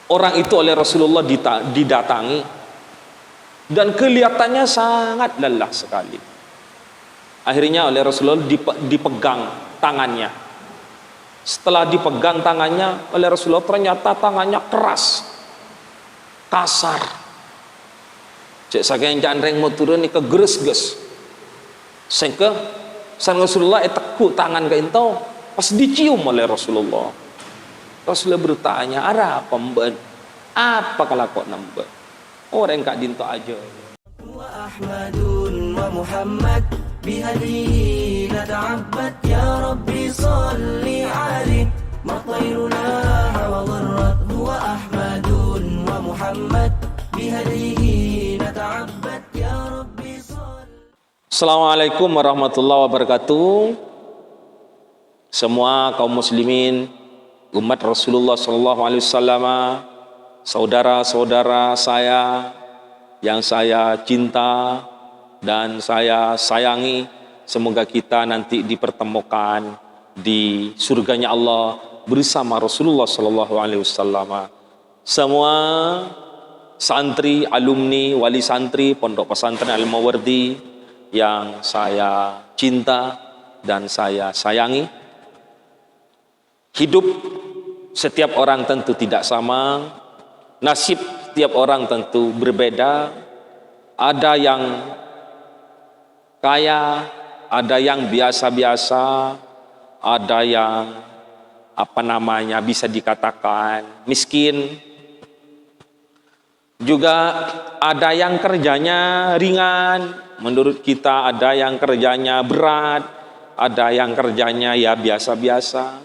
Orang itu oleh Rasulullah didatangi dan kelihatannya sangat lelah sekali. Akhirnya oleh Rasulullah dipegang tangannya. Setelah dipegang tangannya oleh Rasulullah, ternyata tangannya keras, kasar. Cek saking janreng mau turun ni ke geres-ges. Sehingga sang Rasulullah tekuk tangan ke entau, pas dicium oleh Rasulullah. Rasulullah bertanya, "Ada apa mbak? Apa kalau kok nambah?" Orang kak dinto aja. Wa Ahmadun wa Muhammad bihadihi nata'abbad ya Rabbi salli alaihi matayruna wa dharrat huwa Ahmadun wa Muhammad bihadihi nata'abbad ya Rabbi salli. Assalamualaikum warahmatullahi wabarakatuh. Semua kaum muslimin, umat Rasulullah SAW, saudara-saudara saya yang saya cinta dan saya sayangi, semoga kita nanti dipertemukan di surganya Allah bersama Rasulullah SAW. Semua santri, alumni, wali santri Pondok Pesantren Al-Mawardi yang saya cinta dan saya sayangi. Hidup setiap orang tentu tidak sama, nasib setiap orang tentu berbeda. Ada yang kaya, ada yang biasa-biasa, ada yang bisa dikatakan miskin. Juga ada yang kerjanya ringan, menurut kita ada yang kerjanya berat, ada yang kerjanya ya biasa-biasa.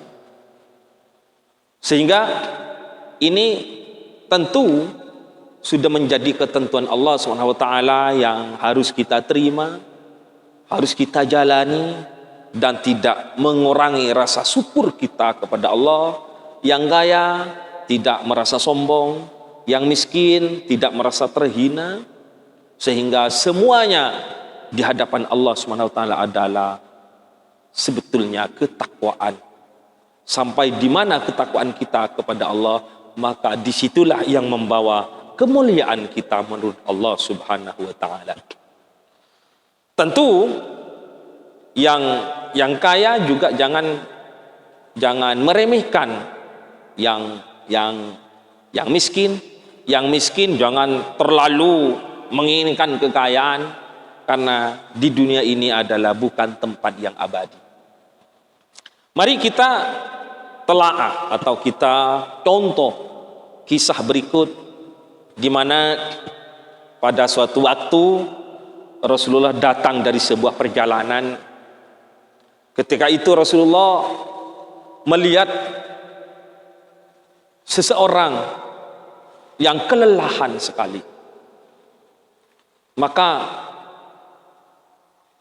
Sehingga ini tentu sudah menjadi ketentuan Allah SWT yang harus kita terima, harus kita jalani, dan tidak mengurangi rasa syukur kita kepada Allah. Yang kaya tidak merasa sombong, yang miskin tidak merasa terhina, sehingga semuanya di hadapan Allah SWT adalah sebetulnya ketakwaan. Sampai di mana ketakwaan kita kepada Allah, maka disitulah yang membawa kemuliaan kita menurut Allah Subhanahu wa Ta'ala. Tentu yang kaya juga jangan meremehkan yang miskin. Yang miskin jangan terlalu menginginkan kekayaan, karena di dunia ini adalah bukan tempat yang abadi. Mari kita telaah atau kita contoh kisah berikut, di mana pada suatu waktu Rasulullah datang dari sebuah perjalanan. Ketika itu Rasulullah melihat seseorang yang kelelahan sekali. Maka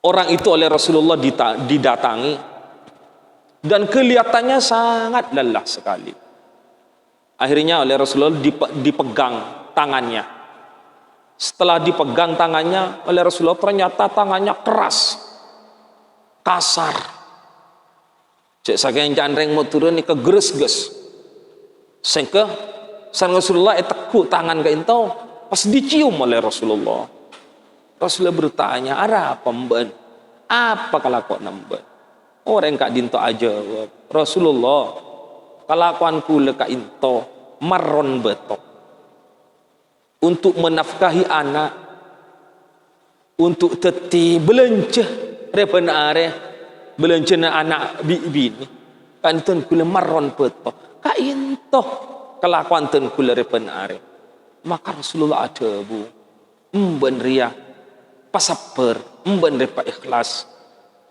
orang itu oleh Rasulullah didatangi dan kelihatannya sangat lelah sekali. Akhirnya oleh Rasulullah dipegang tangannya. Setelah dipegang tangannya oleh Rasulullah, ternyata tangannya keras, kasar. Cek saking janreng mau turun ni ke geres-ges. Sehingga sang Rasulullah tekuk tangan ke entau, pas dicium oleh Rasulullah. Rasulullah bertanya, "Ada apa mbak? Apa kalau kok nambah?" Orang kak dinto aja, "Rasulullah, kelakuanku leka into marron betok untuk menafkahi anak, untuk teti belenceh repenare belenceh anak bini kan ten kule marron betok kak into kelakuan ten kule repenare." Maka Rasulullah ada bu mben ria pasaper mben repa ikhlas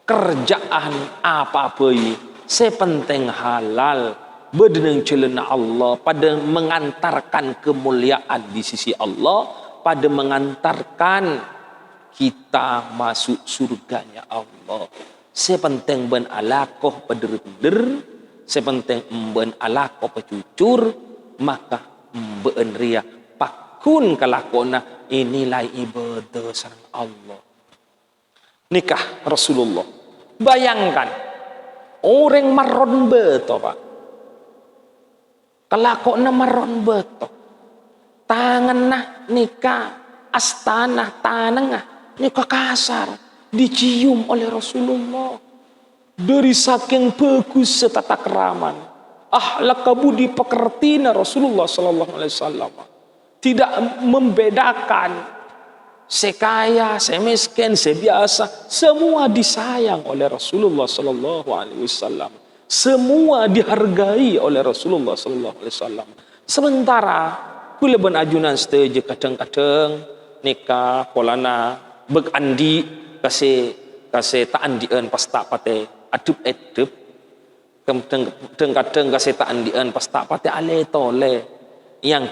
kerjaan apa-apa ini sepenting halal berdeneng celana Allah, pada mengantarkan kemuliaan di sisi Allah, pada mengantarkan kita masuk surganya Allah. Sepenting ben alakoh peder-peder, sepenting ben alakoh pecucur, maka ben ria pakun kelakona inilah ibadah sareng Allah. Nikah Rasulullah. Bayangkan orang maron beto pak. Kelakona maron beto. tangan nah nikah astana tanengah nikah kasar dicium oleh Rasulullah dari saking bagus setata keraman akhlak budi pekertina Rasulullah sallallahu alaihi wasallam tidak membedakan sekaya, semiskin, sebiasa, semua disayang oleh Rasulullah sallallahu alaihi wasallam. Semua dihargai oleh Rasulullah sallallahu alaihi wasallam. Sementara kula ben ajunan setuju kadang-kadang nikah polana beg andi kase tak andien pas tak pate adup edup kadang-kadang kase tak andien pas tak pate ale tole yang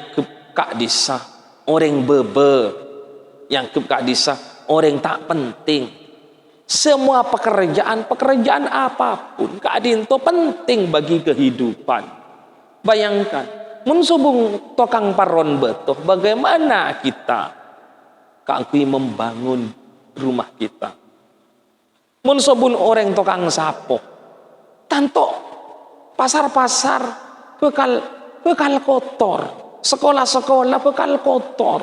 kak disah orang bebe yang kak disah orang tak penting. Semua pekerjaan apapun kak dinto penting bagi kehidupan. Bayangkan mensubung tokang paron betuh bagaimana kita kakui membangun rumah kita. Mensubun orang tokang sapo tanto pasar-pasar bekal kotor, sekolah-sekolah bekal kotor,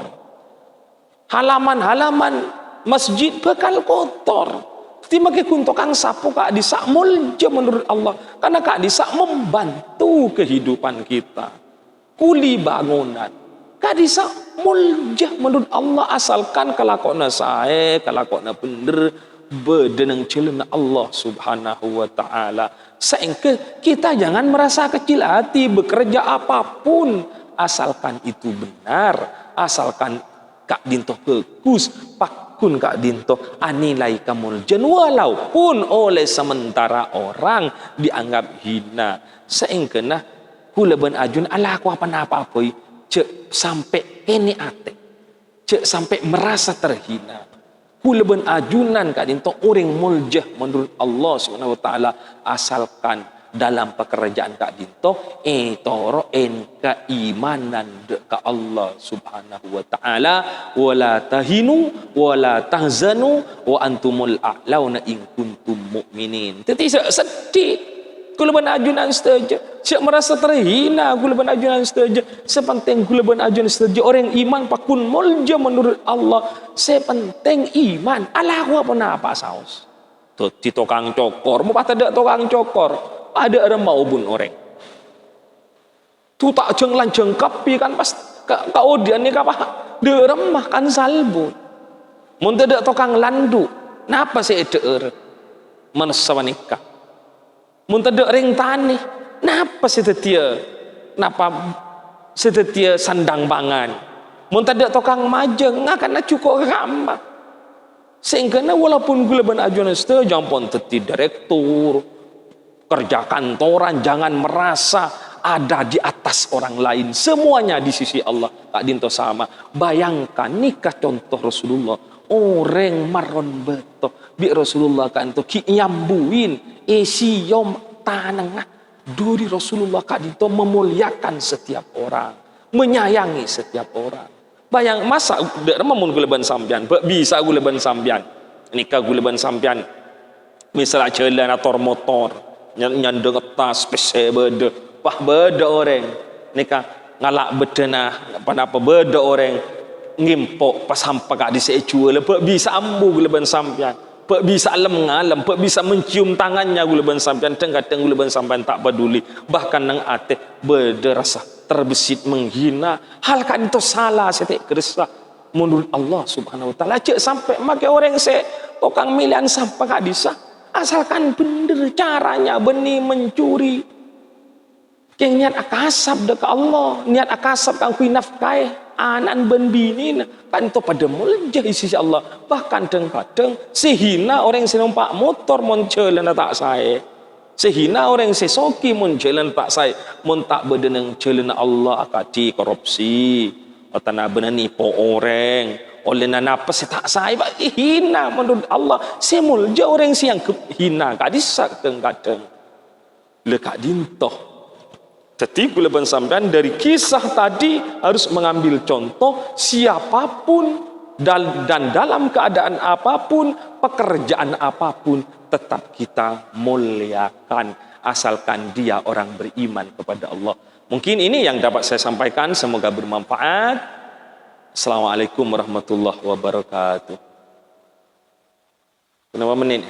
halaman-halaman masjid bekal kotor. Timake kuntokang sapu kak disak mulja menurut Allah karena kak disak membantu kehidupan kita. Kuli bangunan kak disak mulja menurut Allah asalkan kelakona sae kelakona bener bedeneng celena Allah subhanahu wa ta'ala. Sehingga kita jangan merasa kecil hati bekerja apapun asalkan itu benar, asalkan kak dintoh bagus, pakun kak dintoh anilai kamuljan walaupun oleh sementara orang dianggap hina. Sehingga kula ben ajun ala aku apa-apa cek sampai ini ate, cek sampai merasa terhina. Kula ben ajunan kak dintoh orang muljah menurut Allah subhanahu wa ta'ala asalkan dalam pekerjaan kak dinto toro keimanan ke Allah subhanahu wa ta'ala wala tahinu wala tahzanu wa antumul a'launa in kuntum mu'minin. Tetapi sedih kula ben ajunan setuju siap merasa terhina kula ben ajunan setuju sepenting kula ben ajunan setuju orang iman pakun mulja menurut Allah sepenting iman ala aku apa saus tuh di tukang cokor mau ada tukang cokor ada remau bun orang tu tak jenglan jengkapi kan pas kaudian ni apa de remah kan salbun mun tidak tukang landu napa sih eder manasa nikah mun tidak ring tani napa sih tetia napa setetia sandang pangan mun tidak tukang majeng akan cukup ramah sehingga walaupun gula ban ajunan jangan pun teti direktur kerja kantoran jangan merasa ada di atas orang lain, semuanya di sisi Allah tak dinto sama. Bayangkan nikah contoh Rasulullah orang maron beto bi Rasulullah kan to ki nyambuin siyom tanengah duri Rasulullah kak dinto memuliakan setiap orang, menyayangi setiap orang. Bayang masa dek remun guleban sampian bisa guleban sampian nikah guleban sampian misalnya jalan atau motor nyandeng tas pese beda pah beda orang nikah ngalak bedena apa beda orang ngimpok pas hampa kak disejual pak bisa ambu guleban sampian pak bisa alam ngalam pak bisa mencium tangannya guleban sampian kadang guleban sampian tak peduli bahkan nang ate beda rasa terbesit menghina hal kan itu salah setek kersa menurut Allah subhanahu wa ta'ala cek sampai make orang se tukang milian sampai kak bisa asalkan bener caranya benih mencuri yang niat akasab dekat Allah niat akasab kang kui nafkai anan ben bini kan itu pada muljah isi Allah bahkan kadang sehina orang yang numpak motor mon jalan tak saya sehina orang sesoki mon jalan tak saya mon tak bedeneng jalan Allah akati korupsi atau benani po orang oleh napa tak saya hina menurut Allah semulja orang siang hina kadisak kadang lekak dintoh. Jadi kula sampean dari kisah tadi harus mengambil contoh siapapun dan dalam keadaan apapun pekerjaan apapun tetap kita muliakan asalkan dia orang beriman kepada Allah. Mungkin ini yang dapat saya sampaikan, semoga bermanfaat. Assalamualaikum warahmatullahi wabarakatuh. Kenapa menit?